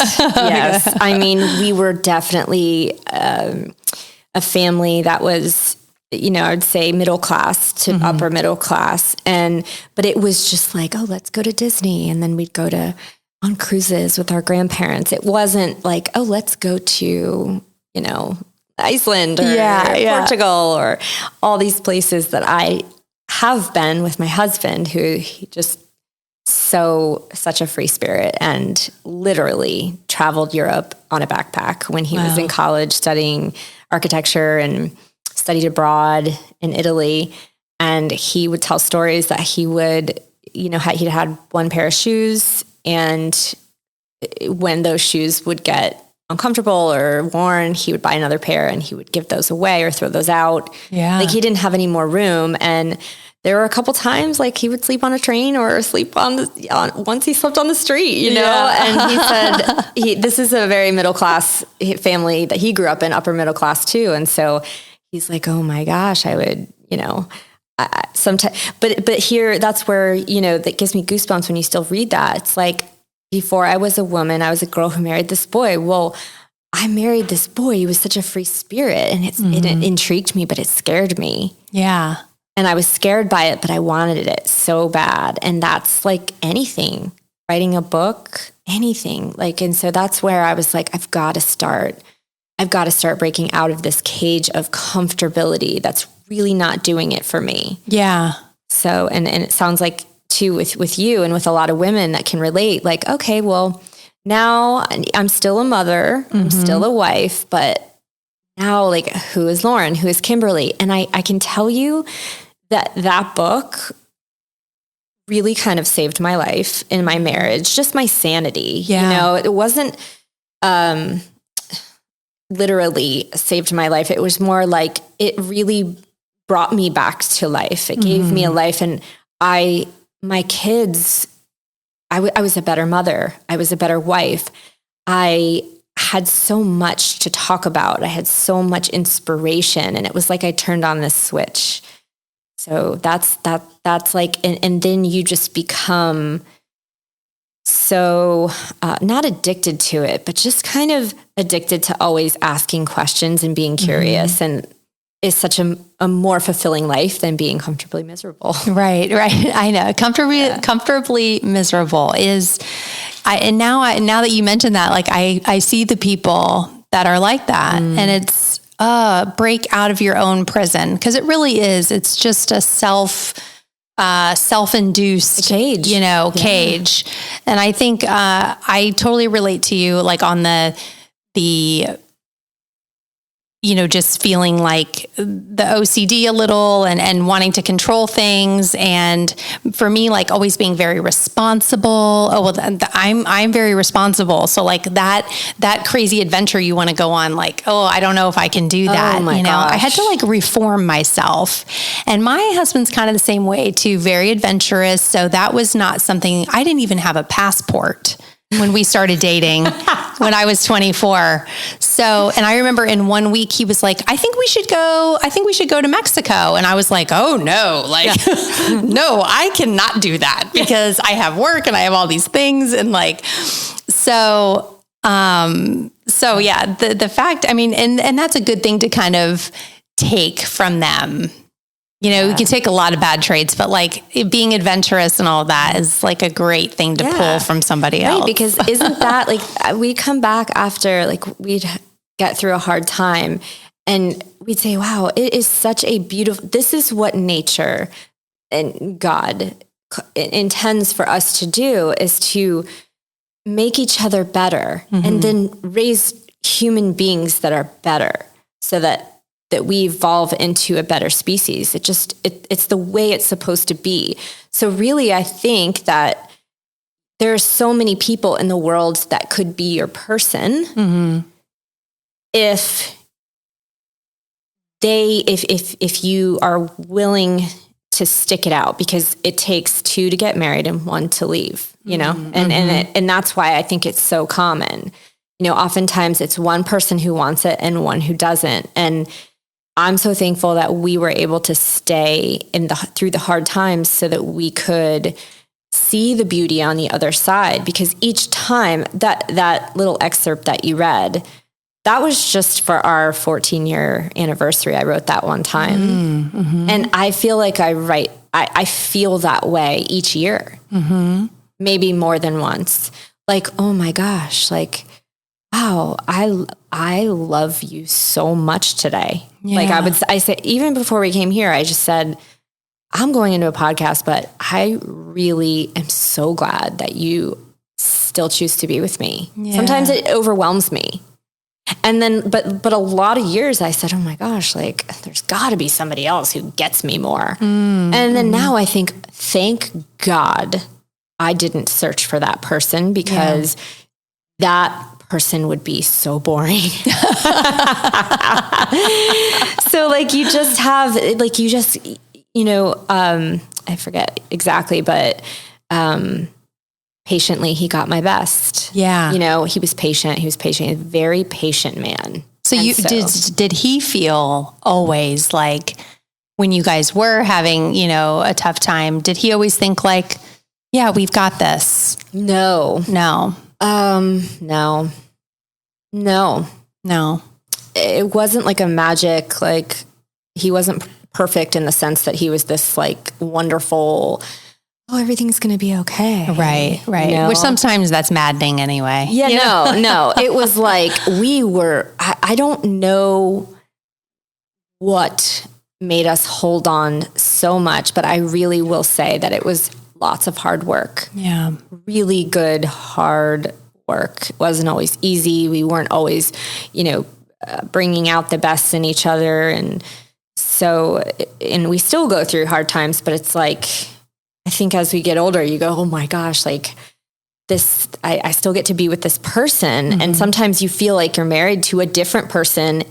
S2: Yes. I mean, we were definitely a family that was, I'd say middle class to upper middle class. But it was just like, oh, let's go to Disney. And then we'd go on cruises with our grandparents. It wasn't like, oh, let's go to, Iceland or Portugal or all these places that I have been with my husband, who he just such a free spirit and literally traveled Europe on a backpack when he was in college studying architecture and studied abroad in Italy. And he would tell stories that he would, he'd had one pair of shoes, and when those shoes would get uncomfortable or worn, he would buy another pair and he would give those away or throw those out. Yeah. Like he didn't have any more room. And there were a couple times like he would sleep on a train or sleep once he slept on the street, and he said, this is a very middle class family that he grew up in, upper middle class too. And so he's like, oh my gosh, I would, sometimes, but here, that's where, that gives me goosebumps when you still read that. It's like, before I was a woman, I was a girl who married this boy. Well, I married this boy. He was such a free spirit, and it intrigued me, but it scared me.
S1: Yeah.
S2: And I was scared by it, but I wanted it so bad. And that's like anything, writing a book, anything. And so that's where I was like, I've got to start breaking out of this cage of comfortability that's really not doing it for me.
S1: Yeah.
S2: So, and it sounds like too with you and with a lot of women that can relate, like, okay, well, now I'm still a mother, I'm still a wife, but now, like, who is Lauren? Who is Kimberly? And I can tell you that book really kind of saved my life in my marriage, just my sanity.
S1: Yeah.
S2: It wasn't literally saved my life. It was more like it really brought me back to life. It gave me a life, and my kids, I was a better mother. I was a better wife. I had so much to talk about. I had so much inspiration, and it was like I turned on this switch. So that's like, and then you just become so not addicted to it, but just kind of addicted to always asking questions and being curious, and is such a more fulfilling life than being comfortably miserable.
S1: Right. I know. Comfortably miserable is, and now that you mentioned that, like I see the people that are like that, and it's break out of your own prison, because it really is. It's just a self-induced
S2: cage,
S1: cage. And I think I totally relate to you, like on the just feeling like the OCD a little and wanting to control things. And for me, like always being very responsible. Oh, well, I'm very responsible. So like that crazy adventure you want to go on, like, oh, I don't know if I can do that.
S2: Oh my gosh.
S1: I had to like reform myself. And my husband's kind of the same way too, very adventurous. So that was not something, I didn't even have a passport when we started dating when I was 24. So, and I remember in 1 week he was like, I think we should go to Mexico. And I was like, oh no, no, I cannot do that because I have work and I have all these things. And like, so yeah, the fact, I mean, and that's a good thing to kind of take from them. You can take a lot of bad traits, but like being adventurous and all that is like a great thing to pull from somebody else.
S2: Right, because isn't that like, we come back after, like, we'd get through a hard time and we'd say, wow, it is such a beautiful, this is what nature and God intends for us to do, is to make each other better and then raise human beings that are better, so that we evolve into a better species. It's the way it's supposed to be. So really, I think that there are so many people in the world that could be your person if you are willing to stick it out, because it takes 2 to get married and 1 to leave, and that's why I think it's so common. Oftentimes it's one person who wants it and one who doesn't. And I'm so thankful that we were able to stay through the hard times so that we could see the beauty on the other side. Because each time that little excerpt that you read, that was just for our 14-year anniversary. I wrote that one time. And I feel like I feel that way each year, maybe more than once. Like, oh my gosh, like, wow, I love you so much today. Yeah. Like I said, even before we came here, I just said, I'm going into a podcast, but I really am so glad that you still choose to be with me. Yeah. Sometimes it overwhelms me. And then, but a lot of years I said, oh my gosh, like there's gotta be somebody else who gets me more. And then now I think, thank God I didn't search for that person, because that person would be so boring. So like you just have, like you just, I forget exactly, but patiently he got my best. Yeah. He was patient. A very patient man.
S1: So did he feel always like when you guys were having, a tough time, did he always think like, yeah, we've got this?
S2: No.
S1: No.
S2: No. It wasn't like a magic, like he wasn't perfect in the sense that he was this like wonderful, everything's going to be okay.
S1: Right. Which sometimes that's maddening anyway.
S2: Yeah, no. It was like I don't know what made us hold on so much, but I really will say that it was lots of hard work.
S1: Yeah.
S2: Really good, hard work. It wasn't always easy. We weren't always, bringing out the best in each other. And we still go through hard times, but it's like, I think as we get older, you go, oh my gosh, like this, I still get to be with this person. Mm-hmm. And sometimes you feel like you're married to a different person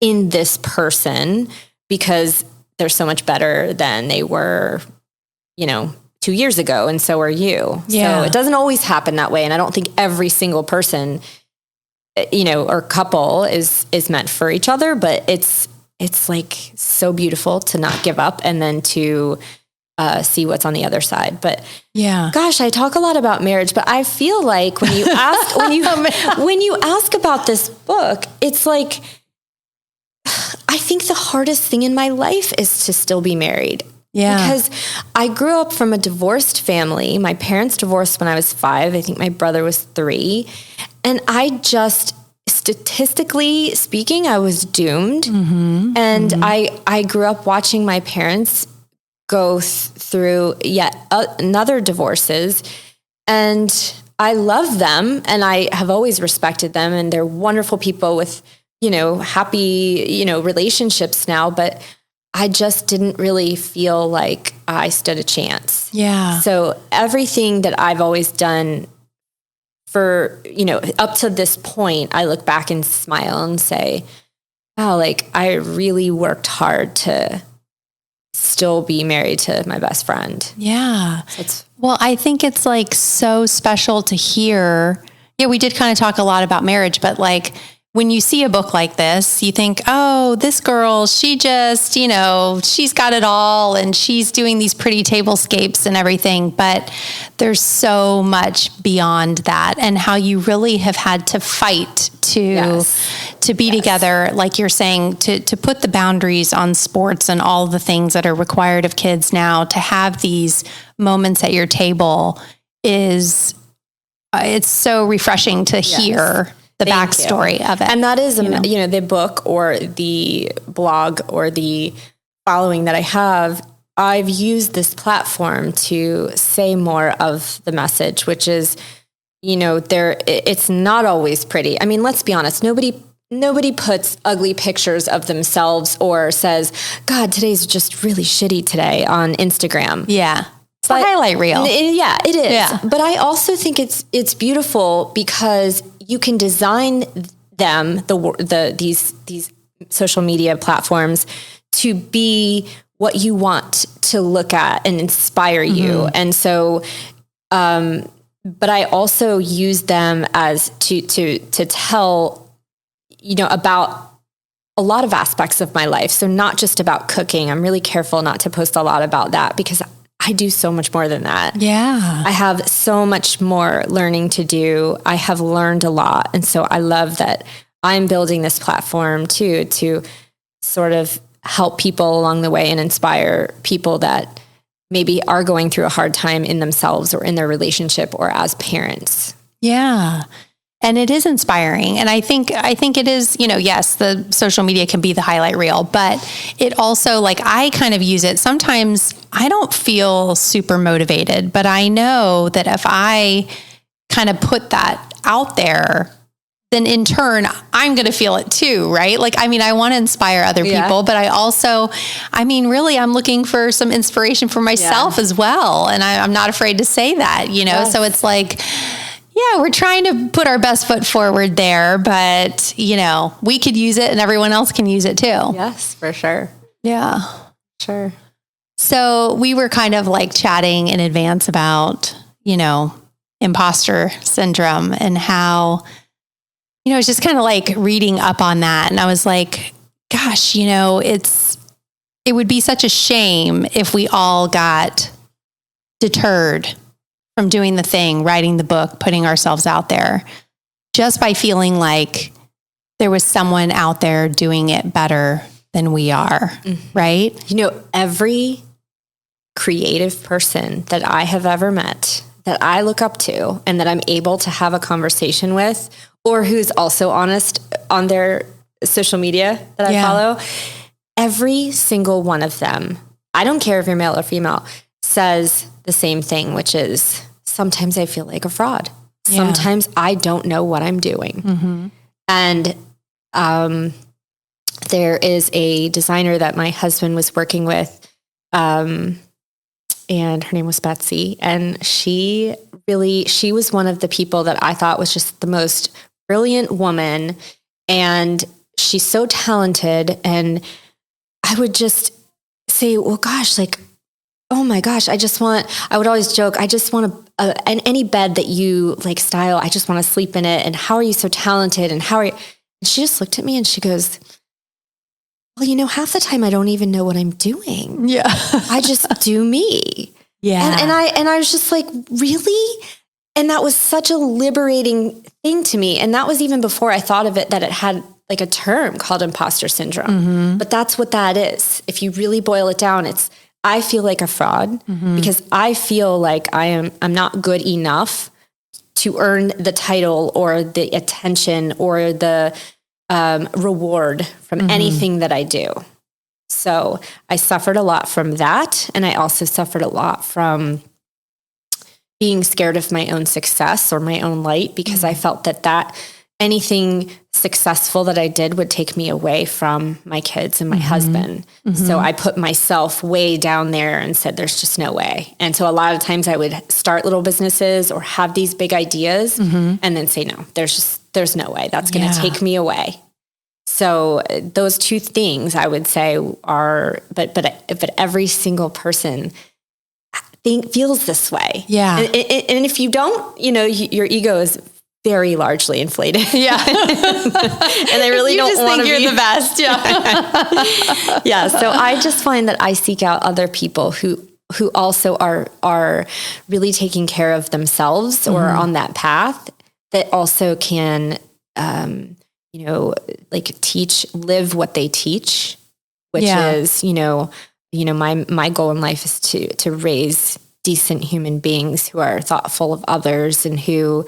S2: in this person because they're so much better than they were, 2 years ago. And so are you.
S1: Yeah.
S2: So it doesn't always happen that way. And I don't think every single person, or couple is meant for each other, but it's like so beautiful to not give up and then to see what's on the other side. But
S1: yeah,
S2: gosh, I talk a lot about marriage, but I feel like when you ask, when you ask about this book, it's like, I think the hardest thing in my life is to still be married.
S1: Yeah.
S2: Because I grew up from a divorced family. My parents divorced when I was 5. I think my brother was 3. And I just, statistically speaking, I was doomed.
S1: Mm-hmm.
S2: And I grew up watching my parents go through yet another divorces. And I love them and I have always respected them. And they're wonderful people with, happy, relationships now. But I just didn't really feel like I stood a chance.
S1: Yeah.
S2: So everything that I've always done for, up to this point, I look back and smile and say, wow, like I really worked hard to still be married to my best friend.
S1: Yeah.
S2: So
S1: well, I think it's like so special to hear. Yeah, we did kind of talk a lot about marriage, but like when you see a book like this, you think, oh, this girl, she just, she's got it all and she's doing these pretty tablescapes and everything. But there's so much beyond that and how you really have had to fight to be together. Like you're saying, to put the boundaries on sports and all the things that are required of kids now, to have these moments at your table is, it's so refreshing to hear the backstory of it.
S2: And that is, the book or the blog or the following that I have, I've used this platform to say more of the message, which is, it's not always pretty. I mean, let's be honest. Nobody puts ugly pictures of themselves or says, God, today's just really shitty today on Instagram.
S1: Yeah. It's a highlight reel.
S2: Yeah, it is.
S1: Yeah.
S2: But I also think it's beautiful because you can design them, these social media platforms, to be what you want to look at and inspire you. Mm-hmm. And so, but I also use them as to tell, about a lot of aspects of my life. So not just about cooking. I'm really careful not to post a lot about that because I do so much more than that.
S1: Yeah.
S2: I have so much more learning to do. I have learned a lot. And so I love that I'm building this platform too, to sort of help people along the way and inspire people that maybe are going through a hard time in themselves or in their relationship or as parents.
S1: Yeah. And it is inspiring. And I think it is, yes, the social media can be the highlight reel, but it also, like, I kind of use it. Sometimes I don't feel super motivated, but I know that if I kind of put that out there, then in turn, I'm going to feel it too, right? Like, I mean, I want to inspire other people, but I also, really, I'm looking for some inspiration for myself as well. And I'm not afraid to say that,
S2: Yes.
S1: So it's like, yeah, we're trying to put our best foot forward there, but, we could use it and everyone else can use it too.
S2: Yes, for sure.
S1: Yeah.
S2: Sure.
S1: So we were kind of like chatting in advance about, imposter syndrome and how, it's just kind of like reading up on that. And I was like, gosh, it's it would be such a shame if we all got deterred from doing the thing, writing the book, putting ourselves out there, just by feeling like there was someone out there doing it better than we are, right?
S2: You know, every creative person that I have ever met, that I look up to and that I'm able to have a conversation with, or who's also honest on their social media that I follow, every single one of them, I don't care if you're male or female, says the same thing, which is sometimes I feel like a fraud. Sometimes I don't know what I'm doing. And there is a designer that my husband was working with, and her name was Betsy. And she was one of the people that I thought was just the most brilliant woman. And she's so talented. And I would just say, well, gosh, like, oh my gosh, I would always joke, I just want any bed that you like style, I just want to sleep in it. And how are you so talented? And how are you? And she just looked at me and she goes, well, you know, half the time I don't even know what I'm doing.
S1: Yeah.
S2: I just do me.
S1: Yeah.
S2: And I was just like, really? And that was such a liberating thing to me. And that was even before I thought of it, that it had like a term called imposter syndrome. But that's what that is. If you really boil it down, I feel like a fraud because I feel like I'm not good enough to earn the title or the attention or the reward from anything that I do. So I suffered a lot from that. And I also suffered a lot from being scared of my own success or my own light, because I felt that anything successful that I did would take me away from my kids and my husband. So I put myself way down there and said, there's just no way. And so a lot of times I would start little businesses or have these big ideas and then say, no, there's no way. That's going to take me away. So those two things I would say are, but every single person feels this way.
S1: Yeah.
S2: And if you don't, you know, your ego is very largely inflated. Yeah. And they really don't want to be.
S1: You're the best. Yeah.
S2: Yeah. So I just find that I seek out other people who also are really taking care of themselves or are on that path, that also can, you know, like live what they teach, which is, you know, my goal in life is to raise decent human beings who are thoughtful of others and who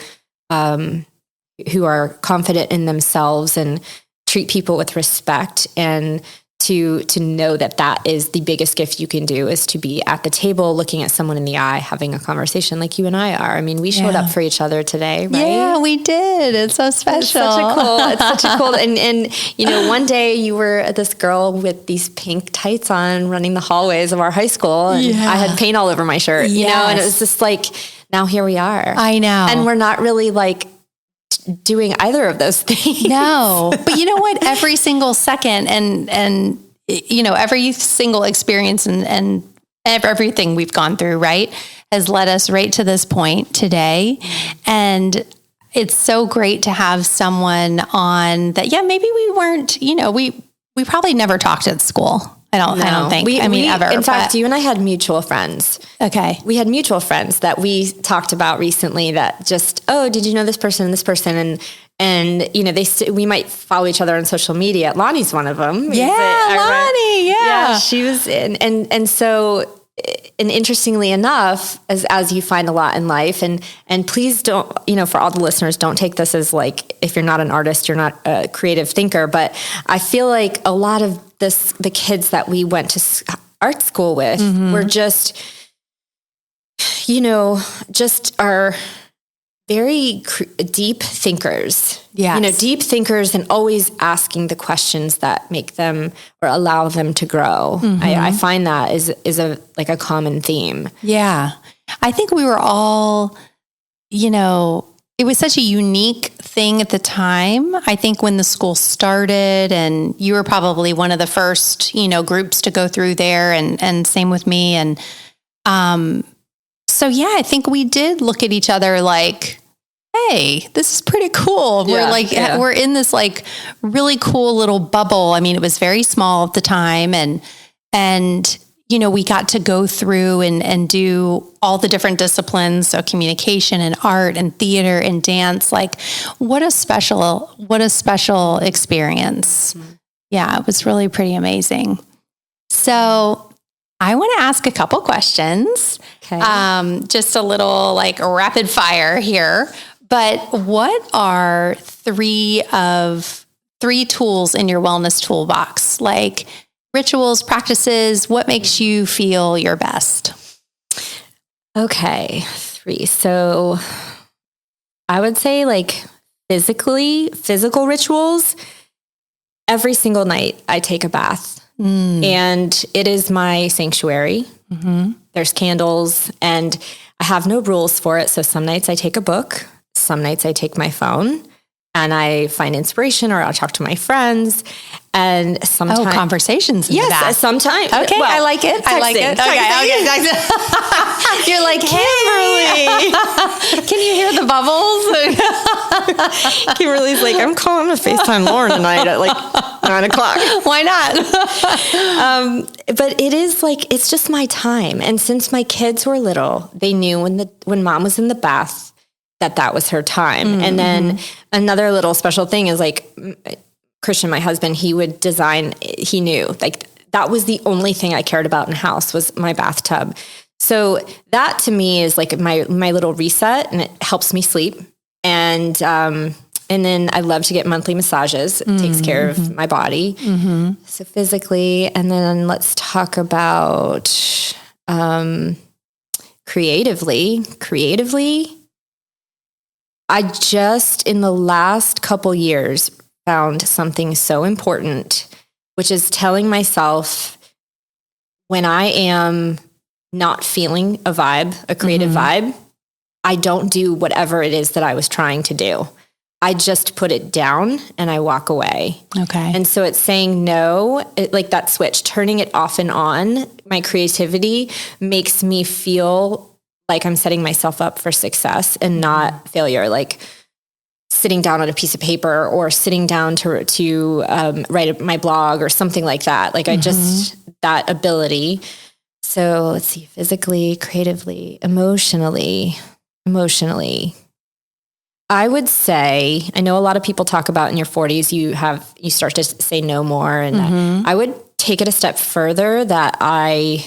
S2: are confident in themselves and treat people with respect, and to know that is the biggest gift you can do, is to be at the table looking at someone in the eye, having a conversation like you and I are. I mean, we showed up for each other today, right?
S1: Yeah, we did. It's so special.
S2: It's such a cool, and you know, one day you were this girl with these pink tights on running the hallways of our high school, and I had paint all over my shirt, you know, and it was just like, now here we are.
S1: I know.
S2: And we're not really like doing either of those things.
S1: No, but you know what? Every single second and you know, every single experience and everything we've gone through, right, has led us right to this point today. And it's so great to have someone on that. Yeah, maybe we weren't, you know, we probably never talked at school. I don't think. Ever.
S2: In fact, you and I had mutual friends.
S1: Okay.
S2: We had mutual friends that we talked about recently that just, oh, did you know this person and this person? And you know, we might follow each other on social media. Lonnie's one of them.
S1: Yeah, Lonnie. Yeah.
S2: She was and so, and interestingly enough, as you find a lot in life, and please don't, you know, for all the listeners, don't take this as like, if you're not an artist, you're not a creative thinker, but I feel like a lot of the kids that we went to art school with were just, you know, just are very deep thinkers.
S1: Yes.
S2: You know, deep thinkers, and always asking the questions that make them or allow them to grow. I find that is a common theme.
S1: Yeah. I think we were all, you know, it was such a unique thing at the time. I think when the school started, and you were probably one of the first, you know, groups to go through there, and same with me. And so, yeah, I think we did look at each other like, hey, this is pretty cool. We're in this like really cool little bubble. I mean, it was very small at the time, and And, we got to go through and do all the different disciplines. So communication and art and theater and dance, like what a special experience. Mm-hmm. Yeah, it was really pretty amazing. So I want to ask a couple questions, just a little like rapid fire here, but what are three tools in your wellness toolbox? Like rituals, practices, what makes you feel your best?
S2: Okay, 3. So I would say like physical rituals. Every single night I take a bath and it is my sanctuary. Mm-hmm. There's candles and I have no rules for it. So some nights I take a book, some nights I take my phone and I find inspiration or I'll talk to my friends. And sometimes
S1: conversations.
S2: Yes, sometimes.
S1: Okay, well, I like it.
S2: Texting.
S1: I like it. Okay. You're like, Kimberly, can you hear the bubbles?
S2: Kimberly's like, I'm calling to FaceTime Lauren tonight at like 9:00.
S1: Why not?
S2: But it is like, it's just my time. And since my kids were little, they knew when mom was in the bath that was her time. Mm-hmm. And then another little special thing is like, Christian, my husband, he would design, he knew like that was the only thing I cared about in the house was my bathtub. So that to me is like my little reset and it helps me sleep. And then I love to get monthly massages. It takes care of my body. Mm-hmm. So physically, and then let's talk about creatively. I just, in the last couple years, found something so important, which is telling myself when I am not feeling a creative vibe, I don't do whatever it is that I was trying to do. I just put it down and I walk away.
S1: Okay.
S2: And so it's saying no, like that switch, turning it off and on. My creativity makes me feel like I'm setting myself up for success and not failure. Like sitting down on a piece of paper or sitting down to write my blog or something like that. Like I just, that ability. So let's see, physically, creatively, emotionally. I would say, I know a lot of people talk about in your 40s, you start to say no more. And I would take it a step further that I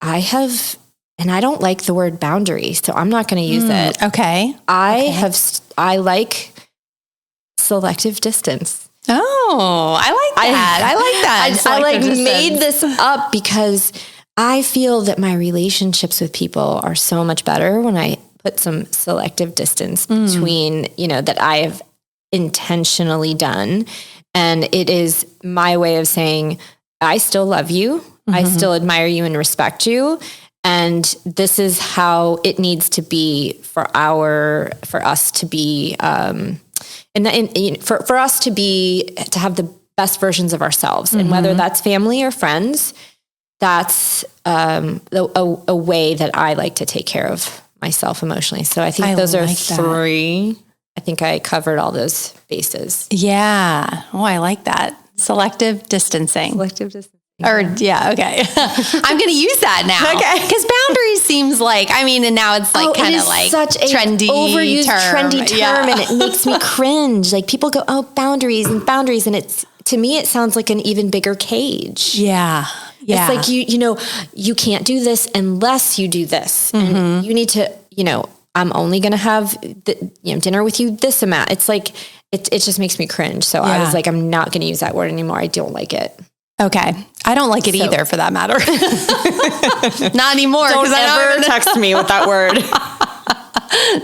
S2: have, and I don't like the word boundaries, so I'm not going to use it.
S1: Okay.
S2: I like selective distance.
S1: Oh, I like that. I like that.
S2: I like made this up because I feel that my relationships with people are so much better when I put some selective distance between, that I have intentionally done. And it is my way of saying, I still love you. I still admire you and respect you. And this is how it needs to be for us to be, for us to have the best versions of ourselves. And whether that's family or friends, that's a way that I like to take care of myself emotionally. So I think those are 3. I think I covered all those bases.
S1: Yeah. Oh, I like that. Selective distancing. Or yeah, okay. I'm going to use that now. Okay. Because boundaries seems like, and now it's like kind of like
S2: such a
S1: trendy
S2: overused trendy term,
S1: yeah.
S2: And it makes me cringe. Like people go, oh, boundaries, and to me it sounds like an even bigger cage.
S1: Yeah. Yeah.
S2: It's like you can't do this unless you do this. And you need to, I'm only going to have dinner with you this amount. It's like it just makes me cringe. So I was like, I'm not going to use that word anymore. I don't like it.
S1: Okay. I don't like it either, for that matter. Not anymore.
S2: Don't ever text me with that word.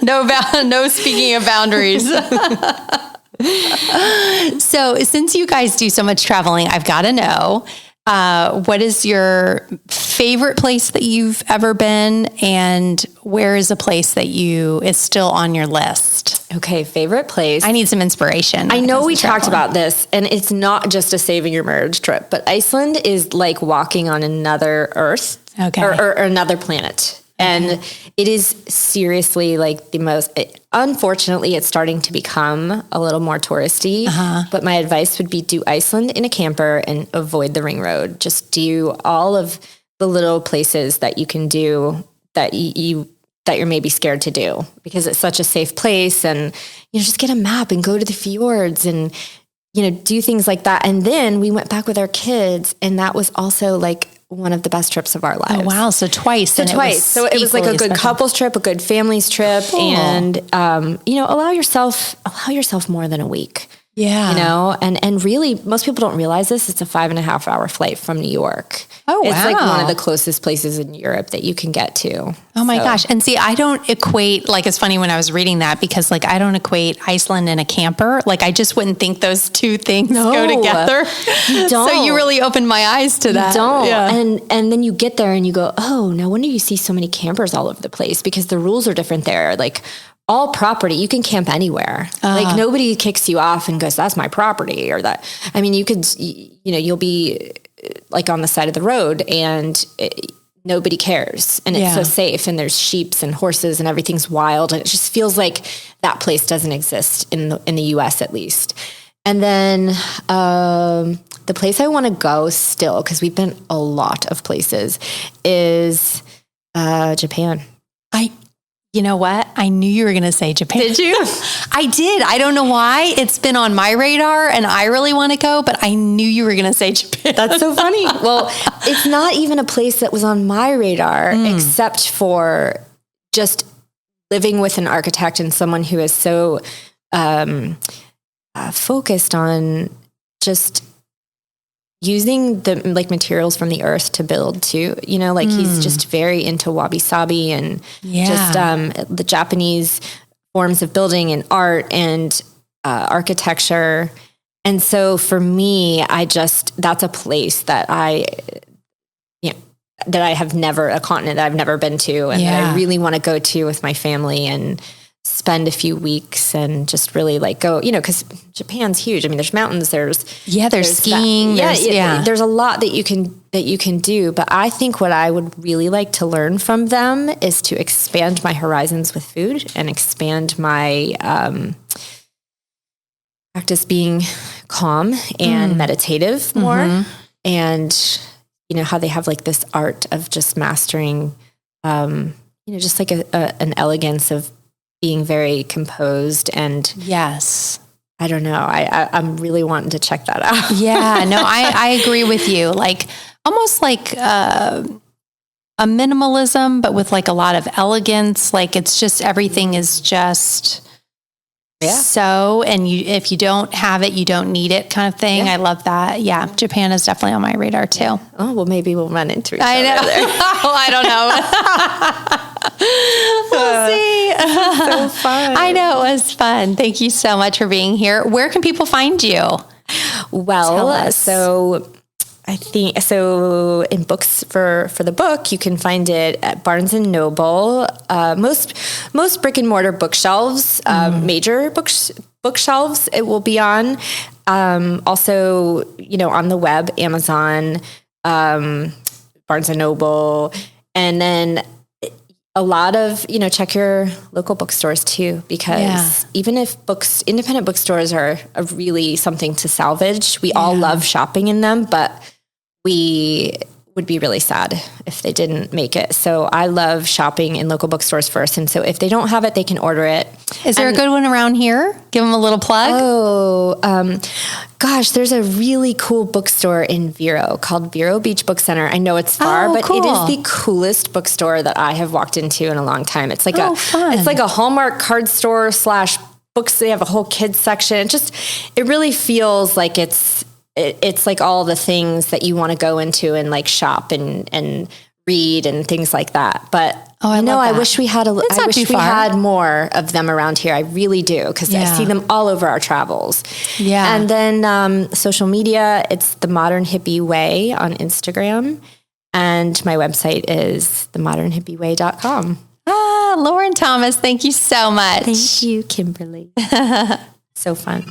S1: No speaking of boundaries. So since you guys do so much traveling, I've got to know, what is your favorite place that you've ever been, and where is a place that is still on your list?
S2: Okay, favorite place.
S1: I need some inspiration.
S2: I know we talked about this, and it's not just a saving your marriage trip, but Iceland is like walking on another Earth, or another planet. And it is seriously like the most, unfortunately, it's starting to become a little more touristy, but my advice would be do Iceland in a camper and avoid the ring road. Just do all of the little places that you can do that that you're maybe scared to do because it's such a safe place, and, just get a map and go to the fjords and, do things like that. And then we went back with our kids, and that was also like one of the best trips of our lives.
S1: Oh, wow. So twice.
S2: So it was like a good couples trip, a good families trip. Cool. And, allow yourself more than a week.
S1: Yeah.
S2: And really most people don't realize this. It's a 5.5-hour flight from New York.
S1: Oh, wow.
S2: It's like one of the closest places in Europe that you can get to.
S1: Oh my gosh. And see, I don't equate, like, it's funny when I was reading that because like, I don't equate Iceland and a camper. Like, I just wouldn't think those two things go together.
S2: You don't.
S1: So you really opened my eyes to that.
S2: You don't. Yeah. And then you get there and you go, oh, no wonder you see so many campers all over the place because the rules are different there. Like, all property, you can camp anywhere. Like, nobody kicks you off and goes, that's my property, or that. I mean, you could, you'll be like on the side of the road and nobody cares. And it's so safe, and there's sheep and horses and everything's wild. And it just feels like that place doesn't exist in the US at least. And then the place I want to go still, because we've been a lot of places, is Japan.
S1: You know what? I knew you were going to say Japan.
S2: Did you?
S1: I did. I don't know why. It's been on my radar and I really want to go, but I knew you were going to say Japan.
S2: That's so funny. Well, it's not even a place that was on my radar except for just living with an architect and someone who is so focused on just using the materials from the earth to build too, he's just very into wabi sabi and just the Japanese forms of building and art and architecture. And so for me, that's a place that a continent that I've never been to, and that I really want to go to with my family and spend a few weeks and just really like go, because Japan's huge. I mean, there's mountains, there's
S1: skiing.
S2: There's a lot that you can do. But I think what I would really like to learn from them is to expand my horizons with food and expand my practice being calm and meditative more. And, how they have like this art of just mastering, just like an elegance of being very composed. And I don't know. I'm really wanting to check that out.
S1: Yeah, no, I agree with you. like almost like a minimalism, but with like a lot of elegance. Like, it's just, everything is just so, and if you don't have it, you don't need it kind of thing. I love that. Yeah. Japan is definitely on my radar too.
S2: Yeah. Oh, well, maybe we'll run into each other
S1: there.
S2: Oh,
S1: I don't know. We'll see.
S2: So fun.
S1: I know, it was fun. Thank you so much for being here. Where can people find you?
S2: Well, so I think, so in books for the book, you can find it at Barnes and Noble, most brick and mortar bookshelves, major bookshelves it will be on. Also, on the web, Amazon, Barnes and Noble, and then a lot of, check your local bookstores too, because even if independent bookstores are really something to salvage, we all love shopping in them, but we would be really sad if they didn't make it. So I love shopping in local bookstores first. And so if they don't have it, they can order it.
S1: Is there a good one around here? Give them a little plug.
S2: Oh, gosh, there's a really cool bookstore in Vero called Vero Beach Book Center. I know it's far, but it is the coolest bookstore that I have walked into in a long time. It's like it's like a Hallmark card store / books. They have a whole kids section. It really feels like it's like all the things that you want to go into and like shop and read and things like that. But I wish we had we had more of them around here. I really do, because I see them all over our travels. Yeah. And then social media, it's the Modern Hippie Way on Instagram. And my website is themodernhippieway.com.
S1: Lauren Thomas, thank you so much.
S2: Thank you, Kimberly. So fun.